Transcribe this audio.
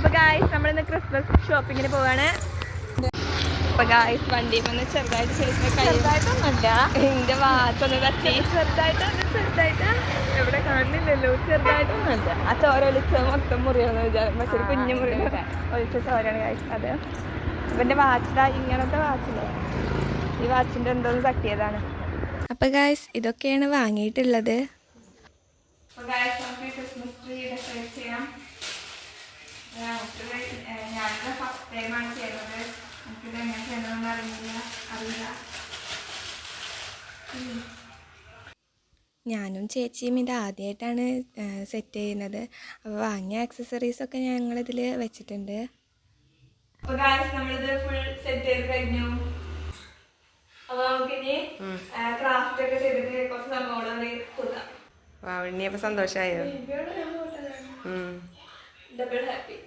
അപ്പൊ ഗായ്സ് നമ്മളിന്ന് ക്രിസ്മസ് ഷോപ്പിങ്ങിന് പോവാണ്. അപ്പൊ ഗായ്സ് വണ്ടി വന്ന് ചെറുതായിട്ട് ചെറുതായിട്ടൊന്നുമല്ല, എന്റെ വാച്ചൊന്ന് തട്ടി ചെറുതായിട്ട് എവിടെ കാണുന്നില്ലല്ലോ, ചെറുതായിട്ടൊന്നുമല്ല. ആ ചോര ഒലിച്ച മൊത്തം മുറിയാണെന്ന് വിചാരം, പക്ഷെ ഒരു കുഞ്ഞു മുറി ഒലിച്ച ചോരയാണ് ഗായ്സ് അത്. അപ്പൊ എന്റെ വാച്ചിലാ ഇങ്ങനത്തെ വാച്ചില്ലേ, ഈ വാച്ചിന്റെ എന്തോന്ന് തട്ടിയതാണ്. അപ്പൊ ഗായ്സ് ഇതൊക്കെയാണ് വാങ്ങിയിട്ടുള്ളത്. ക്രിസ്മസ് ട്രീ ഡെക്കറേറ്റ് ചെയ്യാം. ഞാനിത് ഫസ്റ്റ് ടൈമാണ് ചെയ്യുന്നത്. എനിക്കിത് എങ്ങനെ ചെയ്യണമെന്ന് അറിയില്ല. ഞാനും ചേച്ചിയും ഇത് ആദ്യമായിട്ടാണ് സെറ്റ് ചെയ്യുന്നത്. അപ്പോൾ വാങ്ങിയ ആക്സസറീസൊക്കെ ഞങ്ങളിതിൽ വെച്ചിട്ടുണ്ട്. അപ്പോൾ ഗായ്സ് നമ്മളിത് ഫുൾ സെറ്റ് ചെയ്ത് കഴിഞ്ഞു. അപ്പോൾ നമുക്കിനി ക്രാഫ്റ്റ് ഒക്കെ ചെയ്തിട്ട് കുറച്ച് സംഭവങ്ങൾ കൊടുക്കാം. ഇനിയപ്പോൾ സന്തോഷമായോ? Double happy.